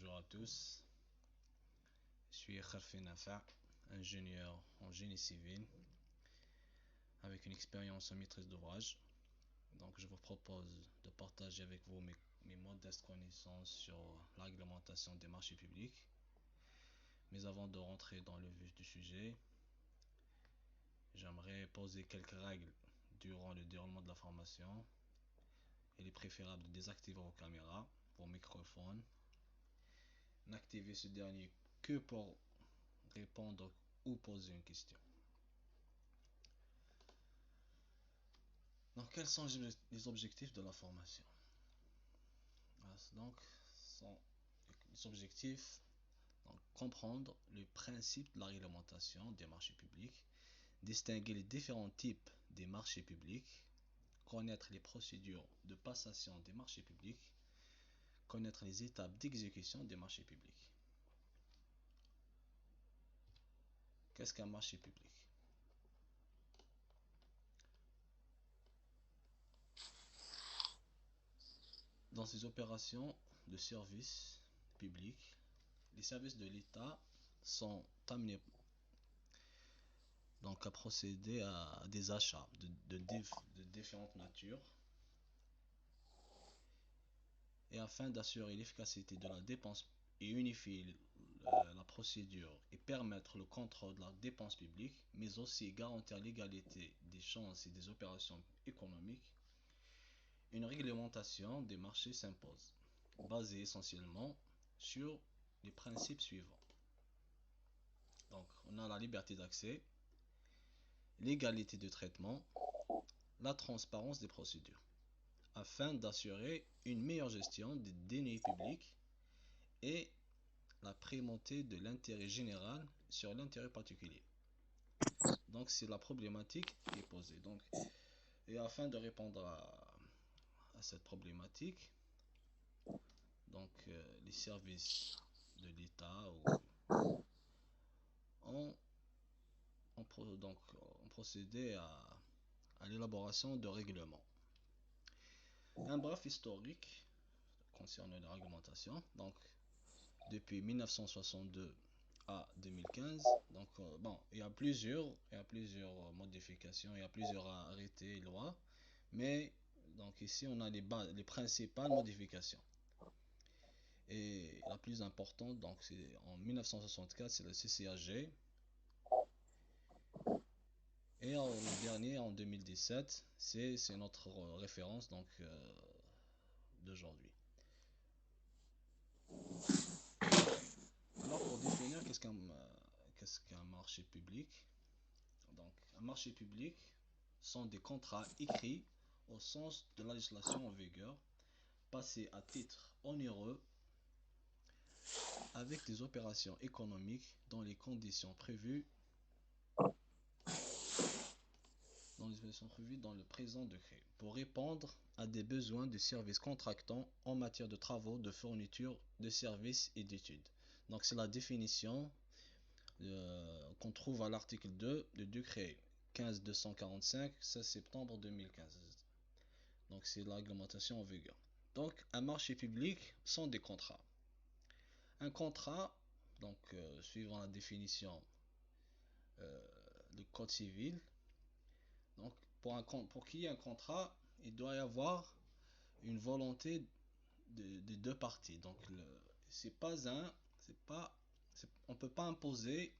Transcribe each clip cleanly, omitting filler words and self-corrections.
Bonjour à tous, je suis Kharfi Nafa, ingénieur en génie civil avec une expérience en maîtrise d'ouvrage. Donc je vous propose de partager avec vous mes modestes connaissances sur la réglementation des marchés publics. Mais avant de rentrer dans le vif du sujet, j'aimerais poser quelques règles durant le déroulement de la formation. Il est préférable de désactiver vos caméras, vos microphones. N'activez ce dernier que pour répondre ou poser une question. Donc, quels sont les objectifs de la formation? Donc, sont les objectifs, donc, comprendre le principe de la réglementation des marchés publics, distinguer les différents types des marchés publics, connaître les procédures de passation des marchés publics, connaître les étapes d'exécution des marchés publics. Qu'est-ce qu'un marché public? Dans ces opérations de services publics, les services de l'État sont amenés donc à procéder à des achats de différentes natures, et afin d'assurer l'efficacité de la dépense et unifier la procédure et permettre le contrôle de la dépense publique, mais aussi garantir l'égalité des chances et des opérations économiques, une réglementation des marchés s'impose, basée essentiellement sur les principes suivants. Donc, on a la liberté d'accès, l'égalité de traitement, la transparence des procédures, afin d'assurer une meilleure gestion des deniers publics et la primauté de l'intérêt général sur l'intérêt particulier. Donc, c'est la problématique qui est posée. Donc, et afin de répondre à cette problématique, donc les services de l'État ont procédé à l'élaboration de règlements. Un bref historique concernant la réglementation. Donc, depuis 1962 à 2015, donc il y a plusieurs modifications, il y a plusieurs arrêtés et lois, mais donc ici on a les principales modifications. Et la plus importante, donc c'est en 1964, c'est le CCAG. Et le dernier en 2017, c'est notre référence donc d'aujourd'hui. Alors pour définir qu'est-ce qu'un marché public? Donc un marché public sont des contrats écrits au sens de la législation en vigueur, passés à titre onéreux avec des opérations économiques dans les conditions prévues dans le présent décret, pour répondre à des besoins de services contractants en matière de travaux, de fourniture, de services et d'études. Donc c'est la définition qu'on trouve à l'article 2 du décret 15245, 16 septembre 2015. Donc c'est la réglementation en vigueur. Donc un marché public sont des contrats. Un contrat, donc suivant la définition du code civil, donc pour qu'il y ait un contrat, il doit y avoir une volonté des deux parties. Donc on peut pas imposer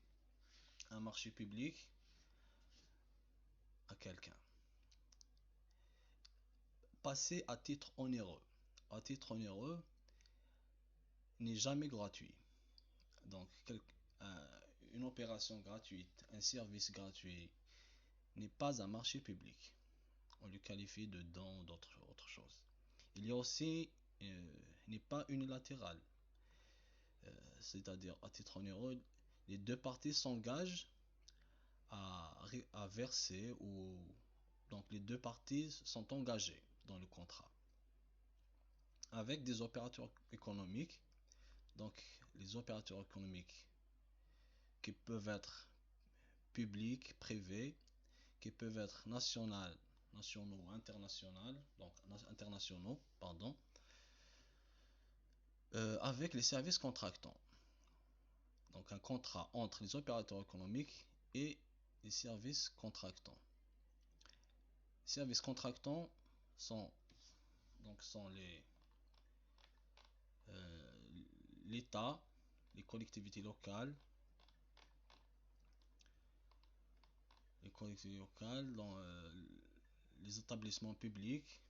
un marché public à quelqu'un. Passer à titre onéreux. À titre onéreux n'est jamais gratuit. Donc une opération gratuite, un service gratuit n'est pas un marché public. On le qualifie de don ou d'autre chose. Il y a aussi n'est pas unilatéral. C'est-à-dire à titre onéreux, les deux parties s'engagent à verser donc les deux parties sont engagées dans le contrat avec des opérateurs économiques. Donc les opérateurs économiques qui peuvent être publics, privés, qui peuvent être nationaux, internationaux, pardon. avec les services contractants. Donc un contrat entre les opérateurs économiques et les services contractants. Les services contractants sont euh, l'État, les collectivités locales, dans les établissements publics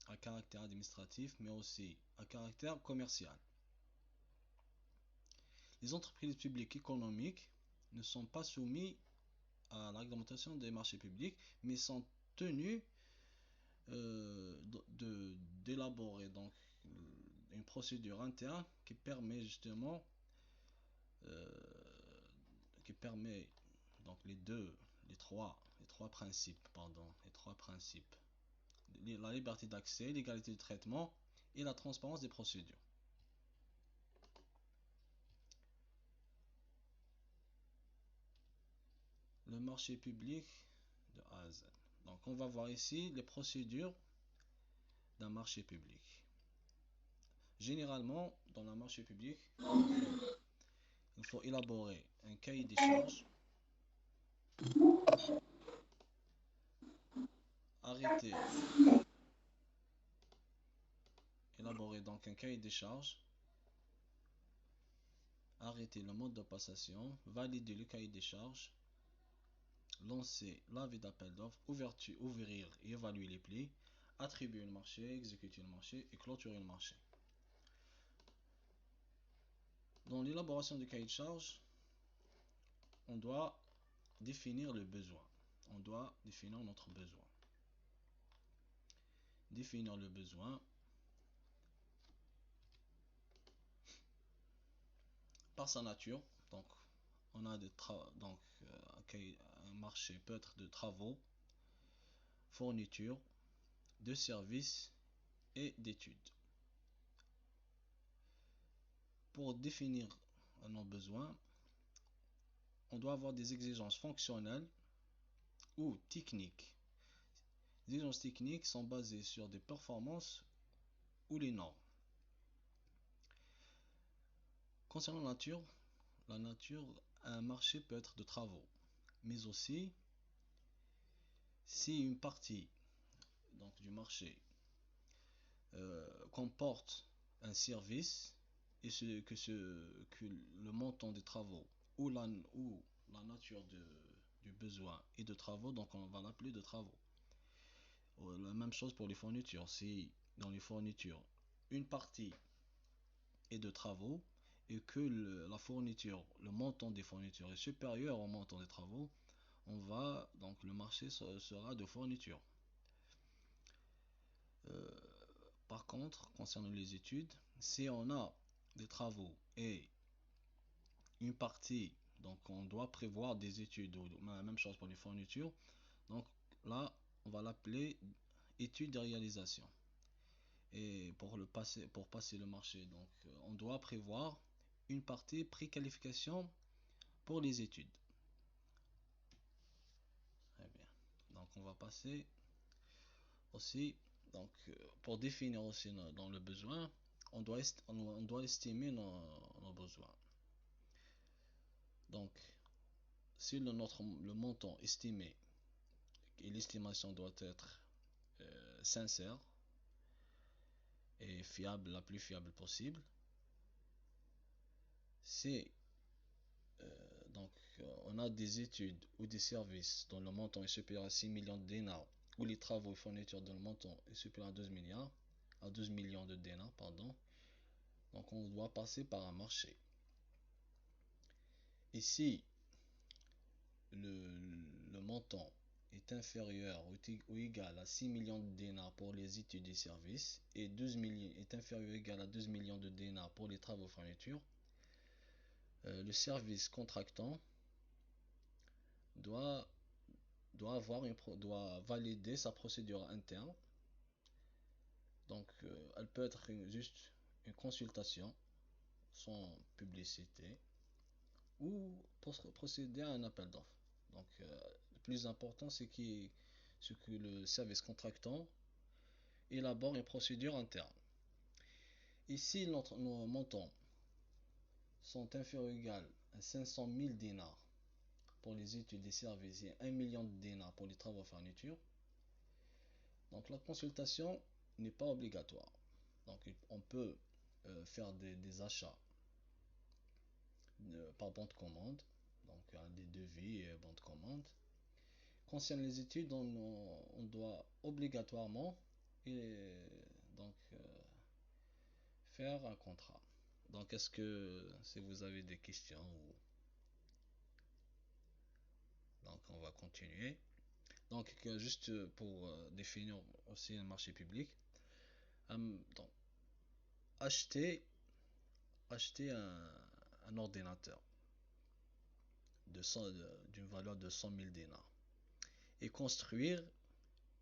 à caractère administratif, mais aussi à caractère commercial. Les entreprises publiques économiques ne sont pas soumises à la réglementation des marchés publics, mais sont tenues d'élaborer donc une procédure interne qui permet justement qui permet donc les trois principes, la liberté d'accès, l'égalité de traitement et la transparence des procédures. Le marché public de A à Z. Donc on va voir ici les procédures d'un marché public. Généralement, dans un marché public, il faut élaborer un cahier des charges, élaborer donc un cahier des charges, arrêter le mode de passation, valider le cahier des charges, lancer l'avis d'appel d'offres, ouvrir et évaluer les plis, attribuer le marché, exécuter le marché et clôturer le marché. Dans l'élaboration du cahier de charges, on doit définir le besoin. On doit définir notre besoin. Définir le besoin par sa nature. Donc, on a un marché peut être de travaux, fournitures, de services et d'études. Pour définir nos besoins, on doit avoir des exigences fonctionnelles ou techniques. Les exigences techniques sont basées sur des performances ou les normes. Concernant la nature, un marché peut être de travaux, mais aussi si une partie donc, du marché comporte un service et que le montant des travaux ou la nature du besoin est de travaux, donc on va l'appeler de travaux. La même chose pour les fournitures. Si dans les fournitures, une partie est de travaux et que le montant des fournitures est supérieur au montant des travaux, donc le marché sera de fournitures. Par contre, concernant les études, si on a des travaux et une partie, donc on doit prévoir des études, la même chose pour les fournitures, donc là, on va l'appeler étude de réalisation. Et pour passer le marché, donc on doit prévoir une partie préqualification pour les études. Très bien. Donc on va passer aussi, donc pour définir aussi dans le besoin, on doit estimer nos besoins. Donc si le montant estimé et l'estimation doit être sincère et fiable, la plus fiable possible, c'est donc on a des études ou des services dont le montant est supérieur à 6 millions de dinars ou les travaux et fournitures dont le montant est supérieur à 12 millions de dinars, pardon. Donc on doit passer par un marché. Et si le montant est inférieur ou égal à 6 millions de dinars pour les études et services et est inférieur ou égal à 12 millions de dinars pour les travaux et fournitures, le service contractant doit valider sa procédure interne. Donc elle peut être juste une consultation sans publicité ou procéder à un appel d'offres. Donc le plus important c'est que le service contractant élabore une procédure interne. Ici, nos montants sont inférieurs ou égaux à 500 000 dinars pour les études des services et 1 million de dinars pour les travaux fourniture. Donc la consultation n'est pas obligatoire. Donc on peut faire des achats par bon de commande, donc des devis et bon de commande. Concernant les études, on doit obligatoirement donc, faire un contrat. Donc est-ce que si vous avez des questions, donc on va continuer. Donc juste pour définir aussi un marché public, donc, acheter, acheter un ordinateur d'une valeur de 100 000 dinars et construire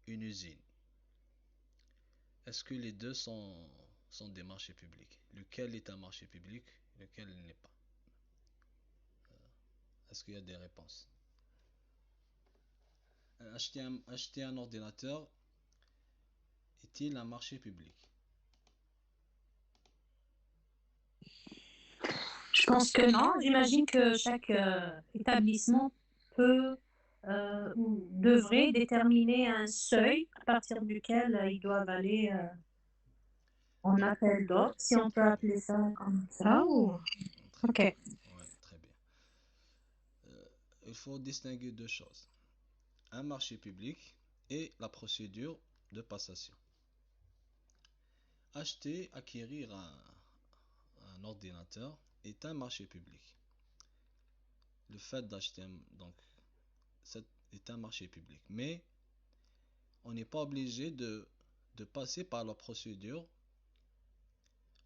une usine. Est-ce que les deux sont des marchés publics? Lequel est un marché public, lequel n'est pas? Est-ce qu'il y a des réponses? Acheter un ordinateur est-il un marché public? Je pense que non. J'imagine que chaque établissement peut ou devrait déterminer un seuil à partir duquel ils doivent aller en Très, appel d'offres, si on peut très bien. appeler ça comme ça. Très bien. Ok. Ouais, très bien. Il faut distinguer deux choses. Un marché public et la procédure de passation. Acquérir un ordinateur est un marché public. Le fait d'acheter donc est un marché public. Mais on n'est pas obligé de passer par la procédure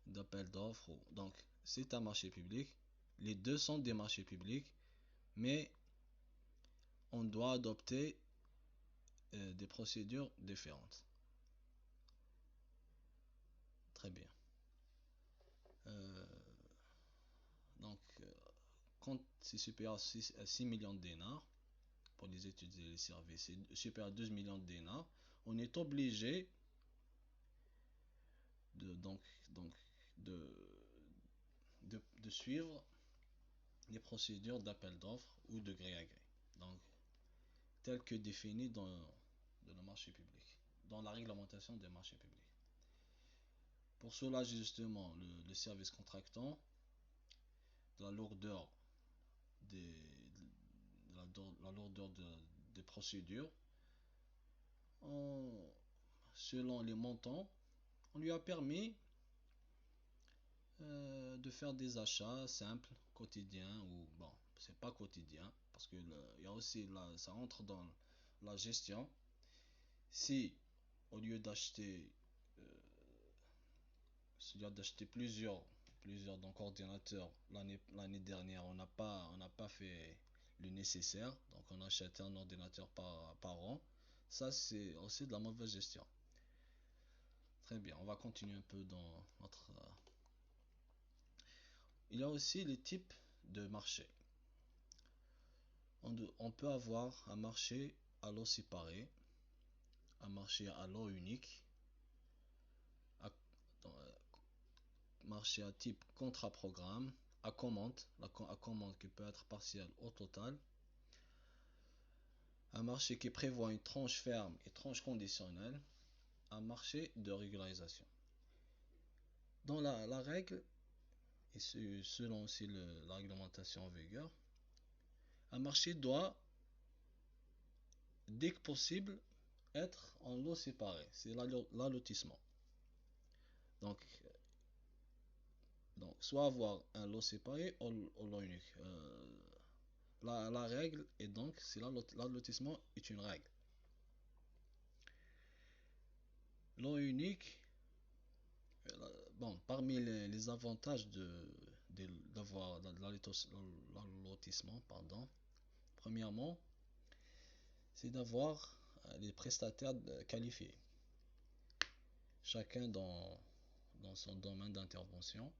d'appel d'offres. Donc c'est un marché public. Les deux sont des marchés publics, mais on doit adopter des procédures différentes. Très bien. Euh, donc, quand c'est supérieur à 6 millions de dinars pour les études et les services, et supérieur à 12 millions de dinars, on est obligé de, donc, donc, de, de suivre les procédures d'appel d'offres ou de gré à gré. Donc, telles que définies dans le marché public, dans la réglementation des marchés publics. Pour cela, justement, le service contractant, de la lourdeur des, la lourdeur des procédures, selon les montants, on lui a permis de faire des achats simples, quotidiens, ou bon, c'est pas quotidien, parce que il y a aussi ça entre dans la gestion. Si au lieu d'acheter euh, plusieurs donc ordinateurs l'année dernière, on n'a pas fait le nécessaire, donc on a acheté un ordinateur par an. Ça, c'est aussi de la mauvaise gestion. Très bien, on va continuer un peu dans notre. Il y a aussi les types de marchés. On peut avoir un marché à lot séparé, un marché à lot unique, un marché à type contrat-programme, à commande, à commande qui peut être partielle au total, un marché qui prévoit une tranche ferme et tranche conditionnelle, un marché de régularisation. Dans la règle, et selon aussi la réglementation en vigueur, un marché doit, dès que possible, être en lot séparé. C'est l'allotissement. Donc, soit avoir un lot séparé ou lot unique. La règle est donc, c'est l'allotissement est une règle. Lot unique, bon, parmi les avantages d'avoir l'allotissement, pardon, premièrement, c'est d'avoir les prestataires qualifiés, chacun dans son domaine d'intervention,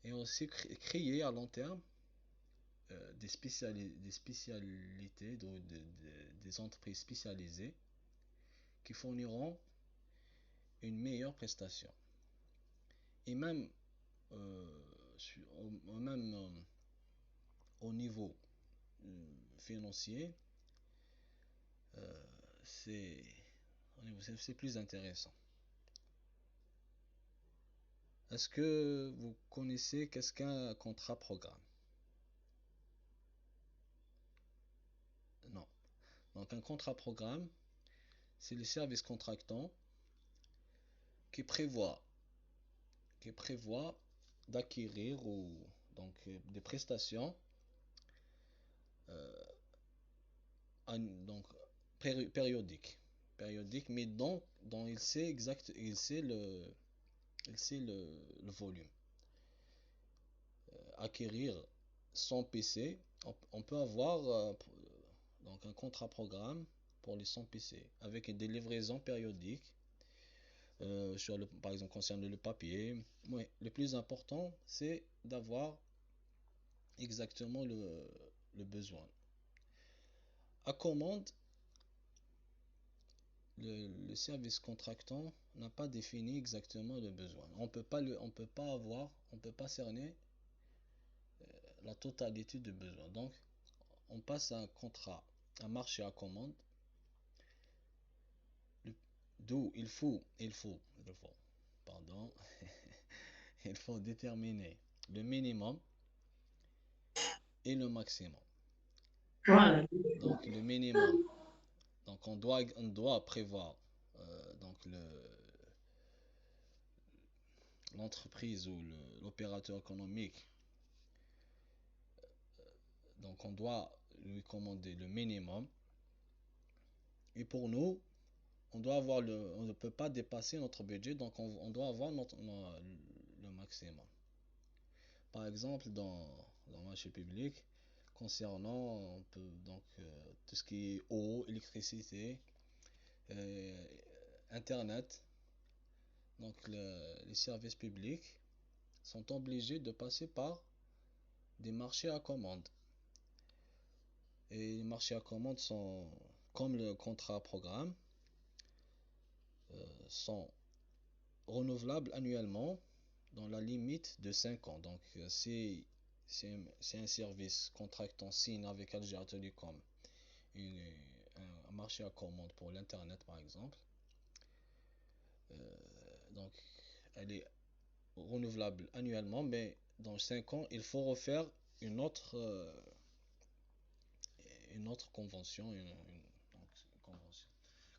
et aussi créer à long terme des spécialités, des entreprises spécialisées qui fourniront une meilleure prestation. Et même, même au niveau financier, c'est c'est plus intéressant. Est-ce que vous connaissez qu'est-ce qu'un contrat programme? Non. Donc un contrat programme, c'est le service contractant qui prévoit, qui prévoit d'acquérir ou donc des prestations euh, donc périodiques, mais dont il sait il sait le volume. Acquérir son PC, on peut avoir donc un contrat programme pour les 100 PC avec des livraisons périodiques par exemple concernant le papier. Ouais, le plus important, c'est d'avoir exactement le besoin. À commande, le service contractant n'a pas défini exactement le besoin. On peut pas cerner la totalité du besoin. Donc, on passe à un contrat, un marché à commande, d'où pardon, il faut déterminer le minimum et le maximum. Voilà. Donc, le minimum, donc on doit prévoir donc l'entreprise ou l'opérateur économique. Donc, on doit lui commander le minimum. Et pour nous, on ne peut pas dépasser notre budget, donc on doit avoir le maximum. Par exemple, dans le marché public, concernant donc, tout ce qui est eau, électricité, euh, Internet, donc les services publics sont obligés de passer par des marchés à commande. Et les marchés à commande sont, comme le contrat programme, sont renouvelables annuellement dans la limite de 5 ans. Donc, c'est un service contractant signe avec Alger Telecom un marché à commande pour l'Internet, par exemple. Donc, elle est renouvelable annuellement, mais dans 5 ans, il faut refaire une autre, euh, une autre convention, donc, une convention.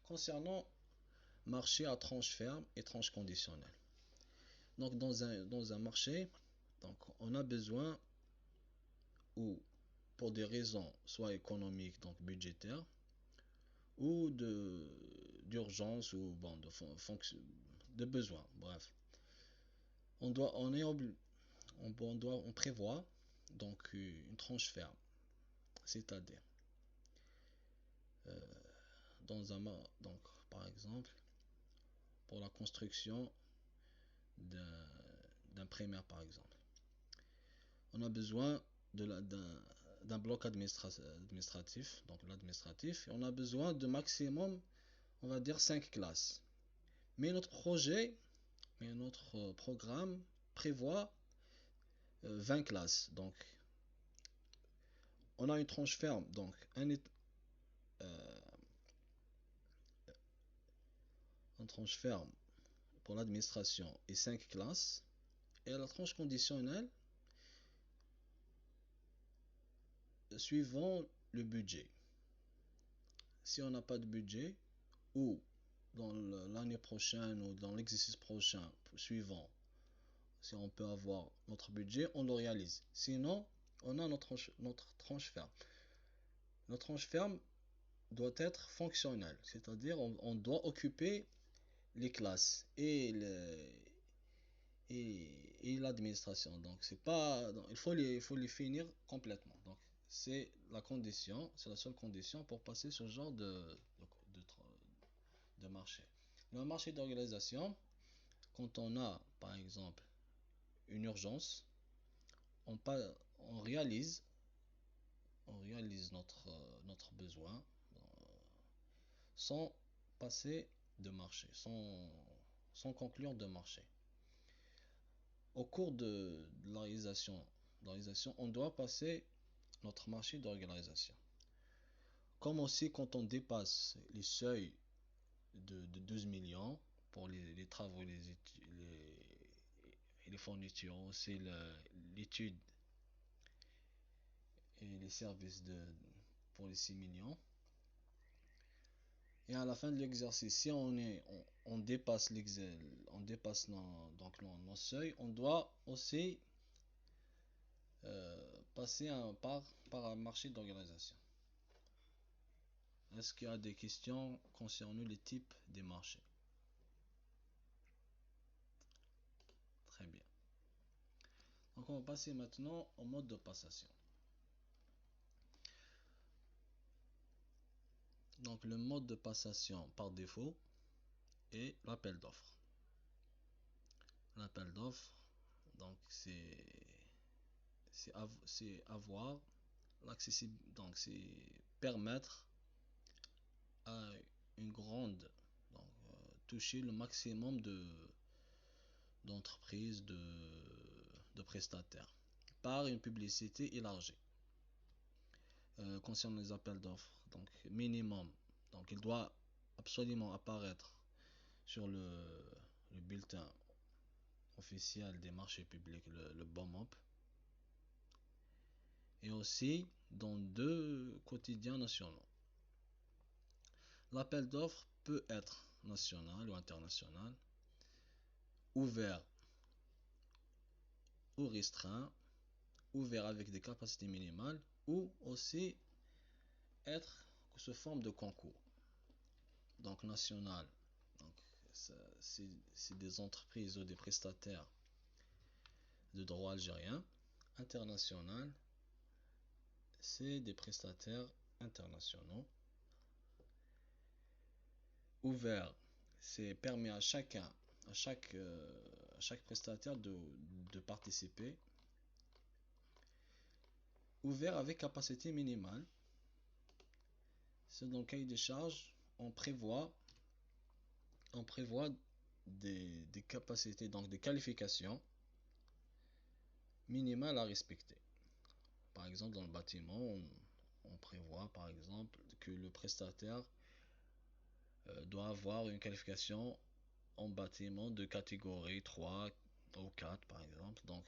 Concernant marché à tranche ferme et tranche conditionnelle. Donc, dans un marché, donc, on a besoin, ou pour des raisons soit économiques, donc budgétaires, ou d'urgence ou bon, de besoin. Bref, on doit, on est on prévoit donc une tranche ferme, c'est-à-dire dans un donc par exemple pour la construction d'un primaire par exemple, on a besoin d'un bloc administratif, donc l'administratif, et on a besoin de maximum, on va dire 5 classes. Mais notre programme prévoit 20 classes. Donc, on a une tranche ferme, donc euh, une tranche ferme pour l'administration et 5 classes. Et la tranche conditionnelle, suivant le budget. Si on n'a pas de budget, ou dans l'année prochaine ou dans l'exercice prochain suivant, si on peut avoir notre budget, on le réalise. Sinon, on a notre tranche ferme. Notre tranche ferme doit être fonctionnelle, c'est-à-dire on doit occuper les classes et l'administration. Donc c'est pas, donc, il faut les finir complètement. Donc c'est la condition, c'est la seule condition pour passer ce genre de marché. Le marché d'organisation, quand on a par exemple une urgence, on, on réalise, on réalise notre besoin sans passer de marché, sans conclure de marché. Au cours de la réalisation, on doit passer notre marché de régularisation. Comme aussi quand on dépasse les seuils de 12 millions pour les travaux, les fournitures, aussi l'étude et les services pour les 6 millions. Et à la fin de l'exercice, si on dépasse nos seuils, on doit aussi passer par un marché d'organisation. Est-ce qu'il y a des questions concernant les types des marchés? Très bien. Donc on va passer maintenant au mode de passation. Donc le mode de passation par défaut est l'appel d'offres. L'appel d'offres, donc c'est avoir l'accessibilité, donc c'est permettre à une grande, donc toucher le maximum d'entreprises, de prestataires par une publicité élargie. Concernant les appels d'offres, donc minimum, donc il doit absolument apparaître sur le bulletin officiel des marchés publics, le BOMOP, et aussi dans 2 quotidiens nationaux. L'appel d'offres peut être national ou international, ouvert ou restreint, ouvert avec des capacités minimales, ou aussi être sous forme de concours. Donc national, donc c'est des entreprises ou des prestataires de droit algérien. International, c'est des prestataires internationaux. Ouvert, c'est permet à chaque prestataire de participer. Ouvert avec capacité minimale, c'est dans le cahier des charges, on prévoit des capacités, donc des qualifications minimales à respecter. Par exemple, dans le bâtiment, on prévoit par exemple que le prestataire doit avoir une qualification en bâtiment de catégorie 3 ou 4 par exemple, donc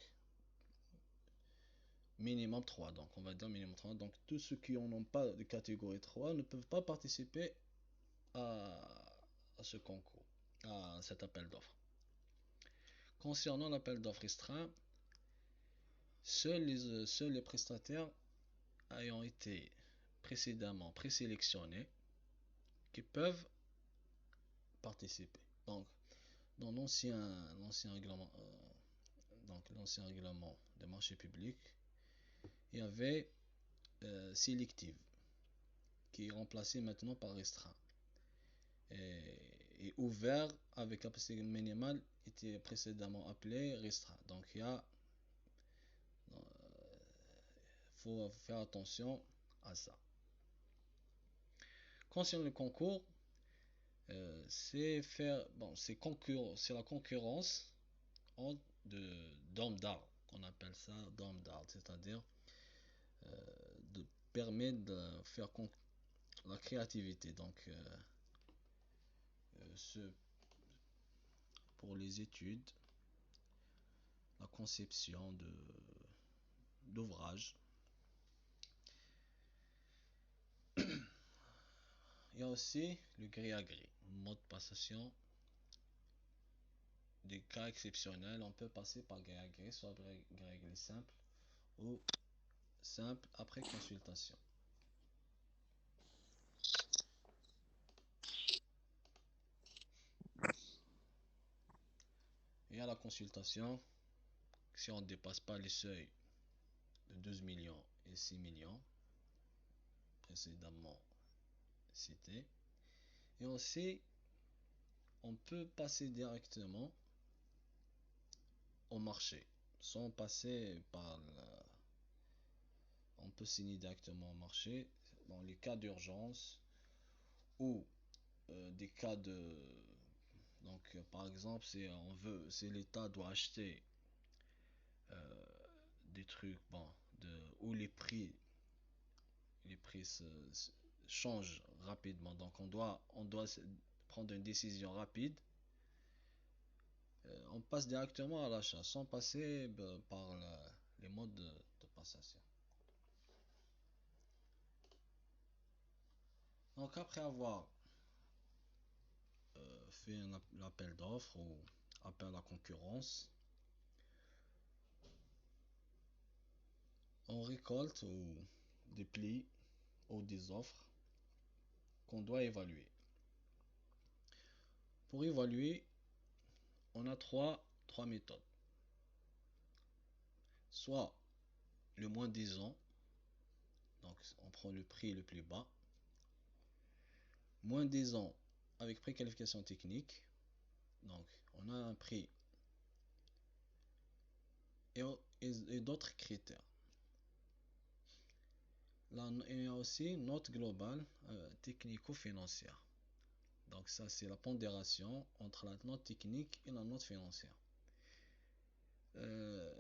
minimum 3, donc on va dire minimum 3, donc tous ceux qui n'en ont pas de catégorie 3 ne peuvent pas participer à ce concours, à cet appel d'offres. Concernant l'appel d'offres restreint, seuls les prestataires ayant été précédemment présélectionnés qui peuvent participer. Donc, dans l'ancien règlement, l'ancien règlement des marchés publics, il y avait sélective qui est remplacé maintenant par restreint. Et ouvert avec capacité minimale était précédemment appelé restreint. Donc il faut faire attention à ça. Concernant le concours, c'est la concurrence d'hommes d'art, on appelle ça d'hommes d'art, c'est-à-dire de permettre de faire la créativité. Donc pour les études, la conception d'ouvrages. Il y a aussi le gré à gré, mode de passation. Des cas exceptionnels, on peut passer par gré à gré, soit gré à gré simple ou simple après consultation. Et à la consultation, si on ne dépasse pas les seuils de 12 millions et 6 millions précédemment cités, et aussi on peut passer directement au marché sans passer on peut signer directement au marché dans les cas d'urgence ou des cas Donc, par exemple, si l'État doit acheter euh, des trucs, bon, où les prix changent rapidement. Donc, on doit prendre une décision rapide. On passe directement à l'achat, sans passer par les modes de passation. Donc, après avoir fait l'appel d'offres ou appel à la concurrence, on récolte ou des plis ou des offres qu'on doit évaluer. Pour évaluer, on a trois méthodes. Soit le moins disant, donc on prend le prix le plus bas. Moins disant avec préqualification technique, donc on a un prix et d'autres critères. Là, il y a aussi une note globale technico-financière. Donc ça, c'est la pondération entre la note technique et la note financière. Euh,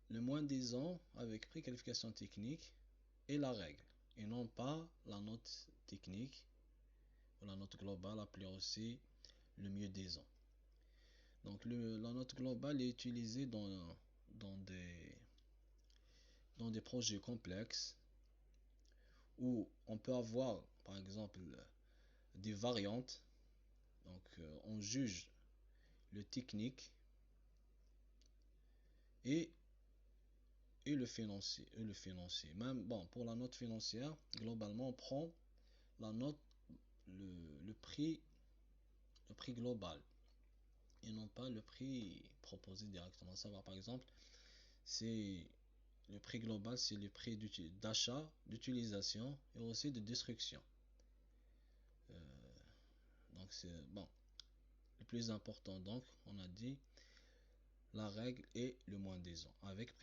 le moins disant avec préqualification technique est la règle, et non pas la note technique ou la note globale appelée aussi le mieux disant. Donc la note globale est utilisée dans des projets complexes où on peut avoir, par exemple, des variantes. Donc, on juge le technique et, et le financier. Même, bon, pour la note financière, globalement, on prend la note, le prix, le prix global et non pas le prix proposé directement. Ça va, par exemple, c'est le prix global, c'est le prix d'achat, d'utilisation et aussi de destruction. Euh, donc, c'est bon. Le plus important, donc, on a dit la règle est le moins disant avec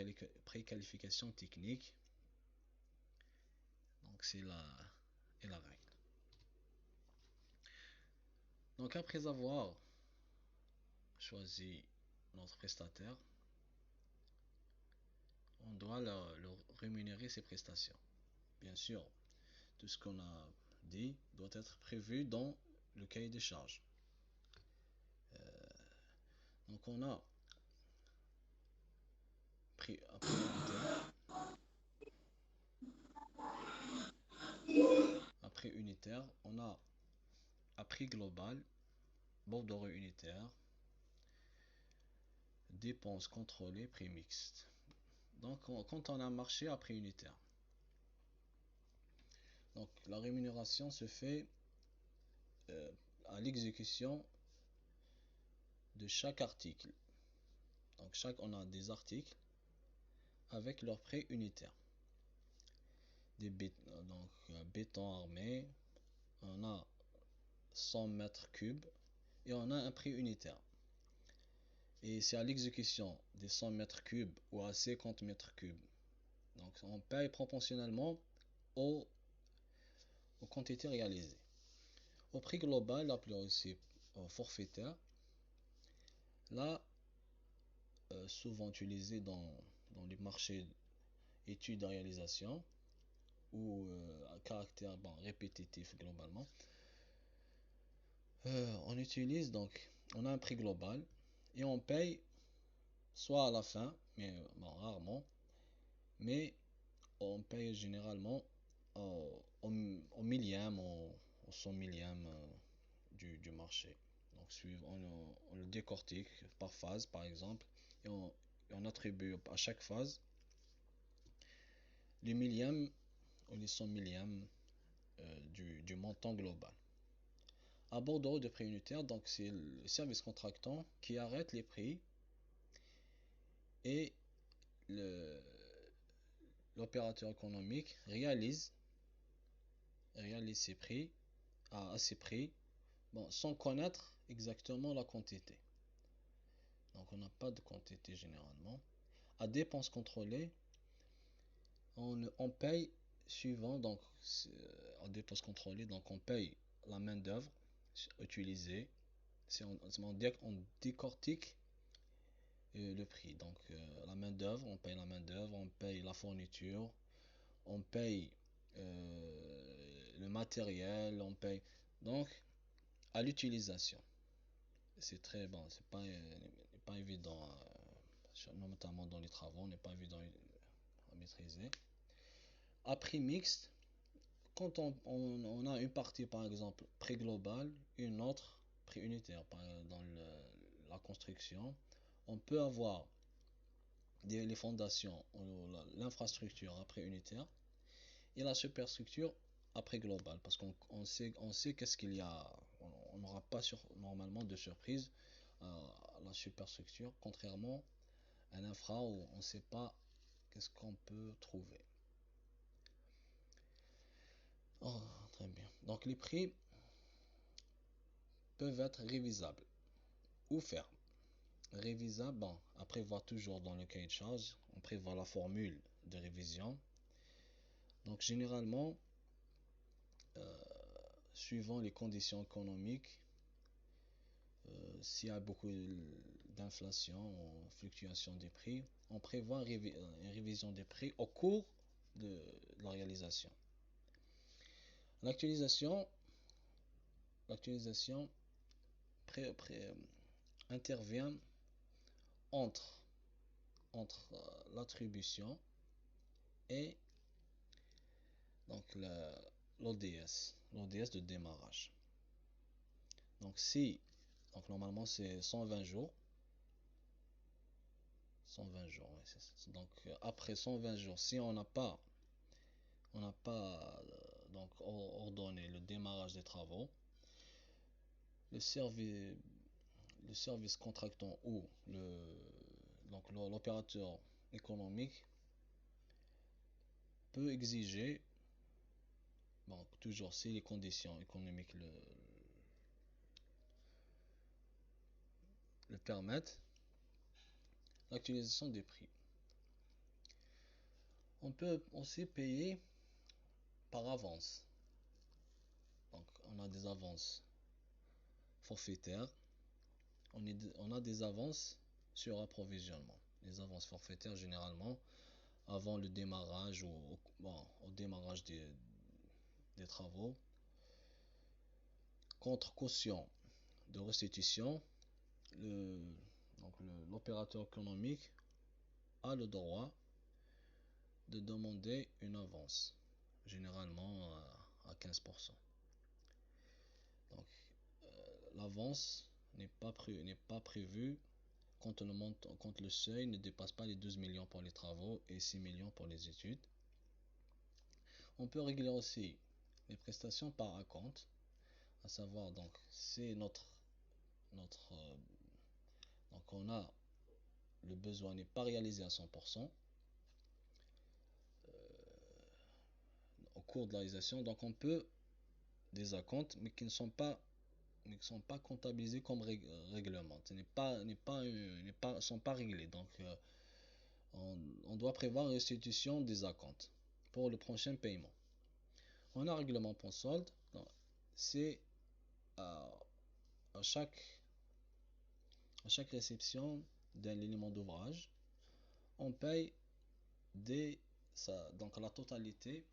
préqualification technique. Donc, c'est la règle. Donc, après avoir choisi notre prestataire, on doit le rémunérer ses prestations. Bien sûr, tout ce qu'on a dit doit être prévu dans le cahier des charges. Donc, on a prix après unitaire, on a à prix global, bordereau unitaire, dépenses contrôlées, prix mixte. Donc, quand on a un marché à prix unitaire, donc la rémunération se fait euh, à l'exécution de chaque article. Donc, on a des articles avec leur prix unitaire. Donc, béton armé, on a 100 mètres cubes et on a un prix unitaire. Et c'est à l'exécution des 100 mètres cubes ou à 50 mètres cubes. Donc, on paye proportionnellement aux quantités réalisées. Au prix global, appelé aussi forfaitaire, là, souvent utilisé dans les marchés études de réalisation ou à caractère répétitif globalement, on utilise donc, on a un prix global et on paye soit à la fin, mais rarement, mais on paye généralement au millième, au 100 millième du marché. Donc on le décortique par phase par exemple et on attribue à chaque phase les millièmes ou les 100 millièmes du montant global. À bordereau de prix unitaire, donc c'est le service contractant qui arrête les prix et l'opérateur économique réalise ses prix à ces prix, sans connaître exactement la quantité. Donc on n'a pas de quantité généralement. À dépenses contrôlées, on paye suivant, donc en dépenses contrôlées, donc on paye la main d'œuvre utilisée On décortique le prix. Donc la main-d'œuvre, on paye la main-d'œuvre, on paye la fourniture, on paye le matériel, on paye. Donc à l'utilisation. C'est très bon, c'est pas évident, notamment dans les travaux, n'est pas évident à maîtriser. À prix mixte, quand on a une partie par exemple prix global, une autre prix unitaire dans la construction, on peut avoir les fondations, l'infrastructure à prix unitaire et la superstructure à prix global parce on sait qu'est-ce qu'il y a, on n'aura pas normalement de surprise à la superstructure, contrairement à l'infra où on ne sait pas qu'est-ce qu'on peut trouver. Oh, très bien. Donc les prix peuvent être révisables ou fermes. Révisable, bon, à prévoir toujours dans le cahier de charge, on prévoit la formule de révision. Donc généralement, suivant les conditions économiques, s'il y a beaucoup d'inflation ou fluctuation des prix, on prévoit une révision des prix au cours de la réalisation. L'actualisation intervient entre l'attribution et donc l'ODS de démarrage. Donc normalement c'est 120 jours. 120 jours, oui, c'est ça. Donc après 120 jours, si on n'a pas donc ordonné le démarrage des travaux, le service contractant ou l'opérateur économique peut exiger, bon, toujours si les conditions économiques le permettent, l'actualisation des prix. On peut aussi payer par avance. Donc on a des avances forfaitaires, on a des avances sur approvisionnement. Les avances forfaitaires généralement avant le démarrage ou au démarrage des travaux, contre caution de restitution, l'opérateur économique a le droit de demander une avance, généralement à 15%. Donc l'avance n'est pas prévue quand le seuil ne dépasse pas les 12 millions pour les travaux et 6 millions pour les études. On peut régler aussi les prestations par acompte, à savoir donc c'est donc on a le besoin n'est pas réalisé à 100% au cours de la réalisation, donc on peut des acomptes mais qui ne sont pas comptabilisés comme règlement, sont pas réglés, donc on doit prévoir une restitution des acomptes pour le prochain paiement. On a un règlement pour solde, c'est à chaque réception d'un élément d'ouvrage, on paye donc la totalité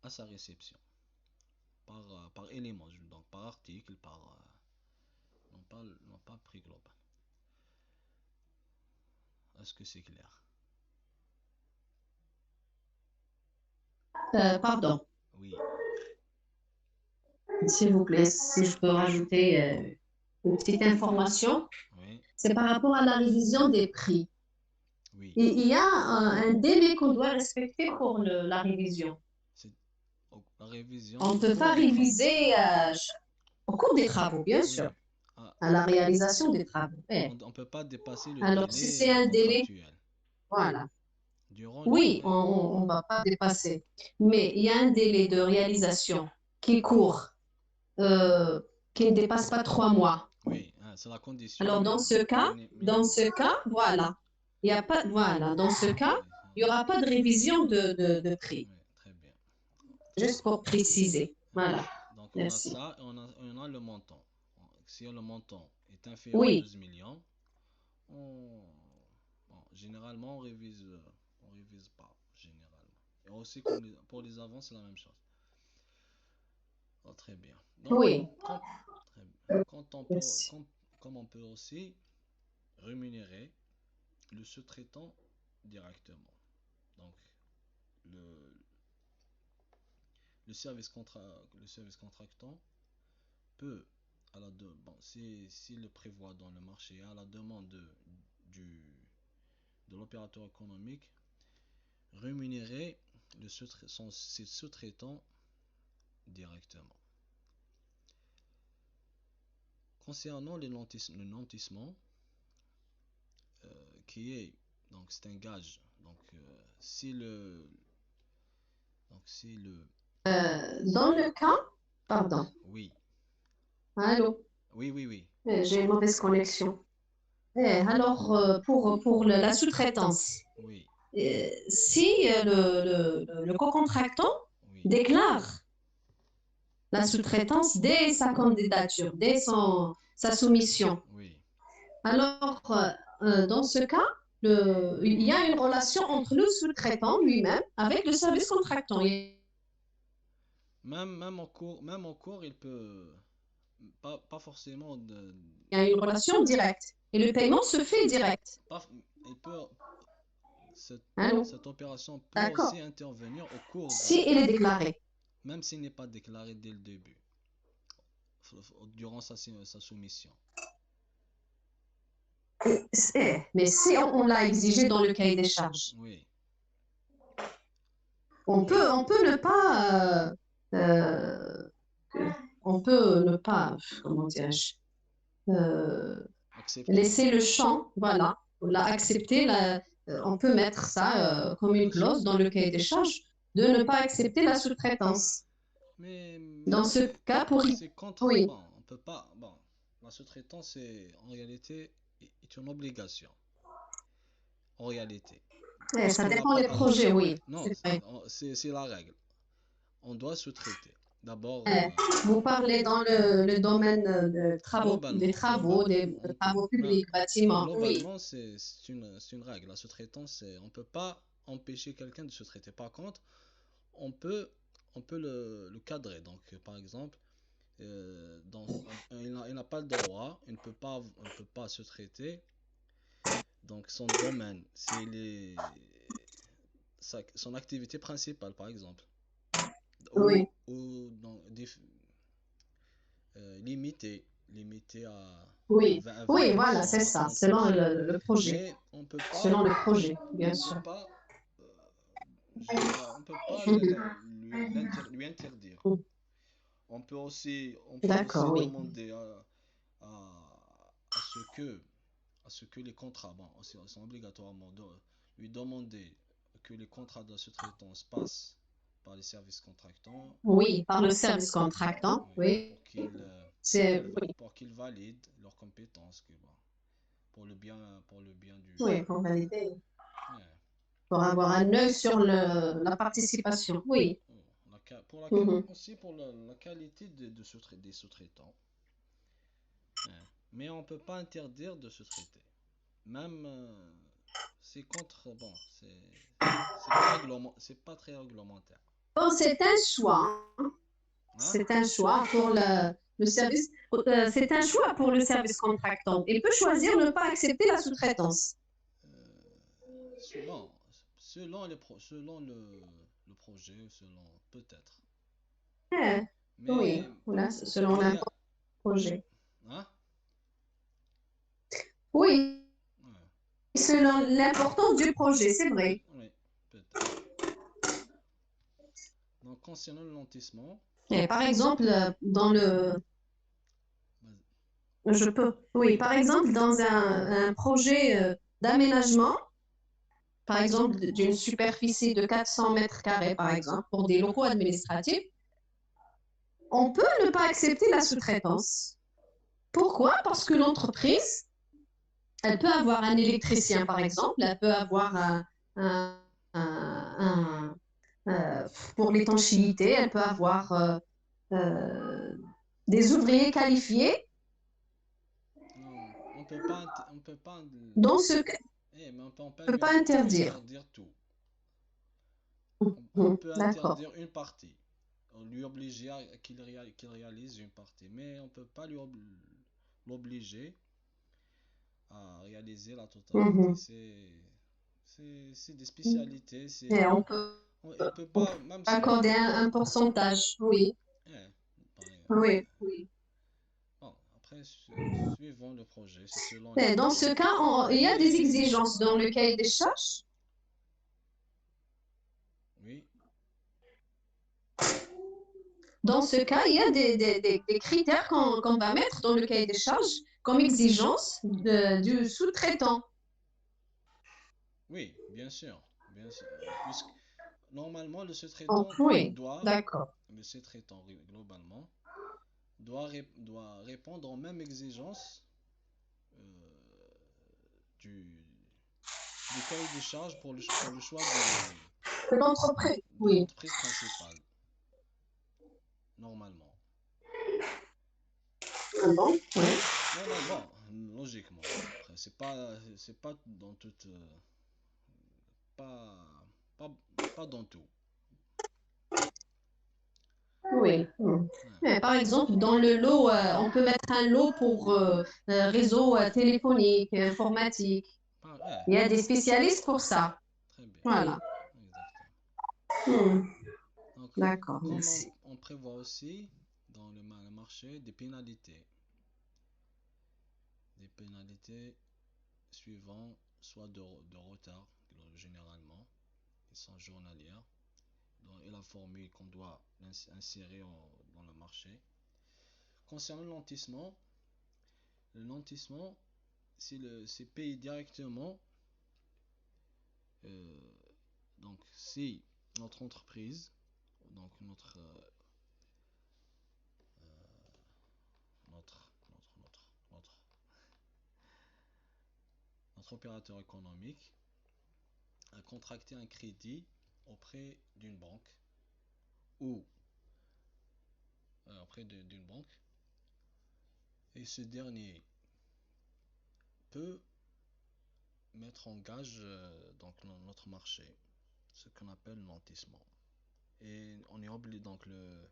à sa réception par élément, donc par article, non pas prix global. Est-ce que c'est clair? Pardon, Oui, s'il vous plaît, si je peux rajouter une petite information, oui, c'est par rapport à la révision des prix. oui. Il y a un délai qu'on doit respecter pour la révision. La révision On ne au peut cours pas des travaux. réviser au cours des travaux, bien sûr, Oui. Ah, à la réalisation des travaux. on ne peut pas dépasser le Alors, si c'est délai un délai, contractuel. voilà. Durant Oui, oui, on ne va pas dépasser. Mais il y a un délai de réalisation qui court, euh, qui ne dépasse pas 3 mois. oui, c'est la condition Alors, dans minimum. ce cas, voilà. Il y a pas, voilà. Dans ce cas, il n'y aura pas de révision de prix. Oui, très bien. Juste pour préciser. Voilà. Donc Donc on a merci. ça et on a le montant. Si le montant est inférieur à Oui, 12 millions, on, bon, généralement on révise pas, généralement. Et aussi comme pour les avances, c'est la même chose. Oh, très bien. Donc, oui, quand, très bien. Quand on peut, merci. comme on peut aussi rémunérer le sous-traitant directement. Donc, le, le service contractant peut, bon, s'il le prévoit dans le marché, à la demande du, de l'opérateur économique, rémunérer ses sous-traitants directement. Concernant le nantissement, qui est, donc c'est un gage. Donc, si le, Dans le cas, pardon, oui, allô, oui, j'ai une mauvaise connexion. Alors, pour la sous-traitance, oui, si le co-contractant oui, déclare la sous-traitance dès sa candidature, dès sa soumission, oui. alors dans ce cas, il y a une relation entre le sous-traitant lui-même avec le service contractant. Il Même en cours, il peut, pas forcément y a une relation directe et le paiement se fait direct. pas, il peut, cette, Allô? cette opération peut D'accord. aussi intervenir au cours Si il est déclaré. même s'il n'est pas déclaré dès le début, durant sa soumission. Mais si on l'a exigé dans le cahier des charges, Oui, on peut ne pas, on peut ne pas, comment dirais-je, euh, accepter, laisser le champ, voilà, accepter, on peut mettre ça comme une bien sûr. clause dans le cahier des charges de ne pas accepter la sous-traitance. Mais Dans ce cas, pour... c'est contre, Oui, bon, on peut pas, bon, la sous-traitance en réalité est une obligation, en réalité. ça Puisqu'on l'a dépend pas, des projets, oui, non, c'est vrai. c'est la règle. On doit sous-traiter. D'abord, Euh, Vous parlez dans le domaine des travaux, des travaux ben, publics, bâtiments, oui. globalement, c'est une règle. La sous-traitance, on ne peut pas empêcher quelqu'un de sous-traiter. Par contre, on peut, on peut le cadrer. Donc, par exemple, il n'a pas le droit, il ne peut pas sous-traiter. Donc, son domaine, son activité principale, par exemple, Oui, ou dans limité à oui, 20, oui, voilà, 20% c'est ou à ça, 30%. selon le projet, Mais on peut pas, selon le projet, bien on peut sûr. pas, euh, on peut pas lui interdire. On peut aussi D'accord, oui. demander à ce que les contrats, bon, sont obligatoirement lui demander que les contrats de sous-traitance passent par les services contractants, Oui, par le service contractant, oui, oui. Oui, pour qu'ils valident leurs compétences, bon, pour le bien oui, pour valider, ouais, pour avoir un œil sur la participation, oui. oh, Mhm. aussi pour la qualité des sous-traitants. Ouais. Mais on peut pas interdire de sous-traiter. Même, c'est contre, bon, c'est pas très réglementaire. Bon, c'est un choix. Hein? C'est un choix pour le service. C'est un choix pour le service contractant. Il peut choisir de ne pas accepter la sous-traitance. Bon, selon le projet, selon peut-être. Oui, Mais, voilà, selon mais il y le a, projet. hein? Oui, Ouais, selon l'importance du projet, c'est vrai. oui, peut-être. Donc, concernant le lentissement, Et par exemple, dans le, vas-y. je peux, oui, par exemple, dans un projet d'aménagement, par exemple, d'une superficie de 400 mètres carrés, par exemple, pour des locaux administratifs, on peut ne pas accepter la sous-traitance. Pourquoi? Parce que l'entreprise, elle peut avoir un électricien, par exemple, elle peut avoir un, un, pour l'étanchéité, elle peut avoir des ouvriers qualifiés. Non, on peut pas, Dans ce cas, mais on peut on ne peut pas lui interdire. interdire tout. On Mhm, peut d'accord. interdire une partie. On lui obliger qu'il réalise une partie, mais on peut pas l'obliger à réaliser la totalité. Mhm. C'est des spécialités. Et Il peut on pas, peut même si on, accorder un pourcentage, oui. eh, pareil, Oui, oui. bon, après, suivant le projet, c'est selon Et dans ce cas, il y a des exigences dans le cahier des charges. oui, Dans ce cas, il y a des critères qu'on va mettre dans le cahier des charges comme exigence du sous-traitant. oui, bien sûr, puisque normalement Oh, oui, doit, d'accord. le sous-traitant globalement, doit répondre aux mêmes exigences euh, du, du cahier des charges pour le choix L'entreprise, de oui. l'entreprise principale, normalement. Ah bon? Oui. Normalement, logiquement. Après, c'est pas dans toute, pas, pas, pas dans tout. Oui. Ouais. Mais par exemple, dans le lot, on peut mettre un lot pour réseau téléphonique, informatique. Ouais, Il y a des spécialistes pour ça. très bien. Voilà. Exactement. Hmm, Donc, d'accord, comme merci. on prévoit aussi dans le marché des pénalités suivant soit de retard, généralement, qui sont journalières, et la formule qu'on doit insérer dans le marché. Concernant le lentissement, c'est payé directement. euh, donc, si notre entreprise, donc notre notre opérateur économique a contracté un crédit auprès d'une banque ou auprès d'une banque et ce dernier peut mettre en gage donc notre marché, ce qu'on appelle le nantissement. Et on est obligé donc le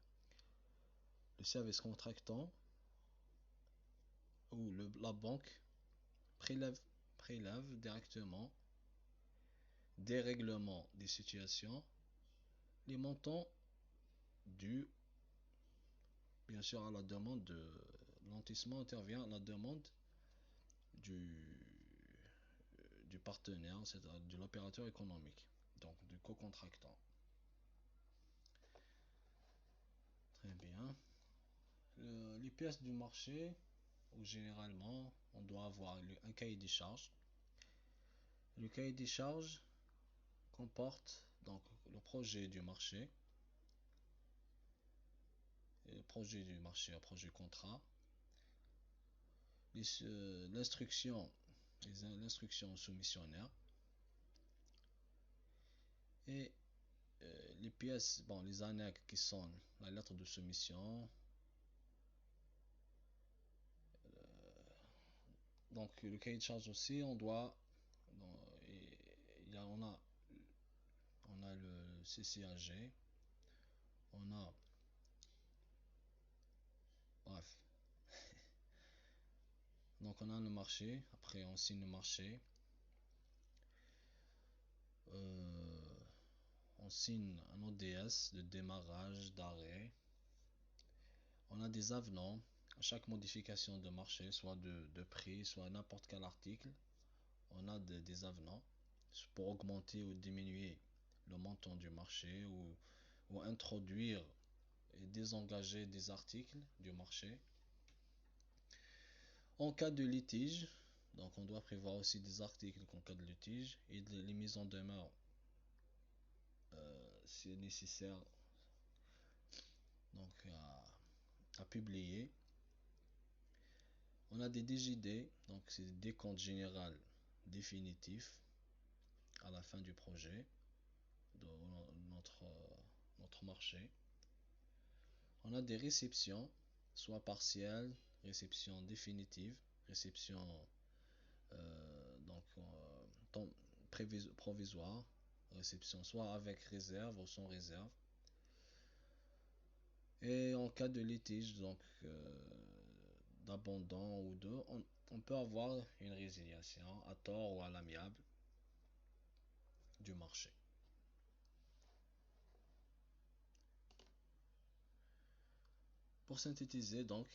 service contractant ou la banque prélève, prélève directement des règlements des situations, les montants dus bien sûr à la demande de l'antissement intervient à la demande du, du partenaire, c'est-à-dire de l'opérateur économique, donc du co-contractant. Très bien. Les pièces du marché, où généralement on doit avoir un cahier des charges. Le cahier des charges comporte donc le projet du marché, un projet contrat, l'instruction, l'instruction soumissionnaire et les pièces, bon, les annexes qui sont la lettre de soumission. Donc le cahier de charge aussi, on doit, on a le CCAG, on a, bref, donc on a le marché, après on signe le marché, euh, on signe un ODS de démarrage, d'arrêt, on a des avenants à chaque modification de marché, soit de prix, soit n'importe quel article, on a des avenants pour augmenter ou diminuer le montant du marché ou introduire et désengager des articles du marché. En cas de litige, donc on doit prévoir aussi des articles en cas de litige et les mises en demeure si nécessaire donc à publier. On a des DJD, donc c'est des décomptes général définitifs à la fin du projet de notre marché. On a des réceptions, soit partielle, réception définitive, réception donc provisoire, réception soit avec réserve ou sans réserve. Et en cas de litige, donc d'abandon ou de, on peut avoir une résiliation à tort ou à l'amiable du marché. Pour synthétiser donc,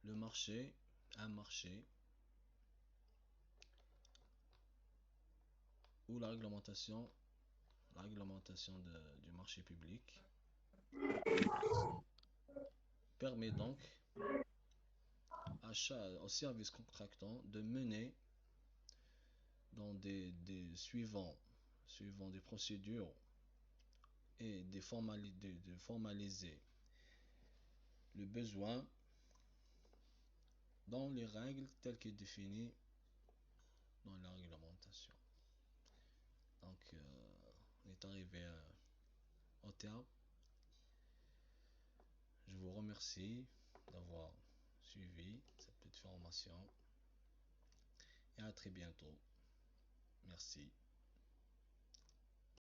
le marché, un marché où la réglementation du marché public permet donc au service contractant de mener dans suivant des procédures et de formaliser le besoin dans les règles telles que définies dans la réglementation. Donc, on est arrivé au terme. Je vous remercie d'avoir suivi cette petite formation et à très bientôt. Merci.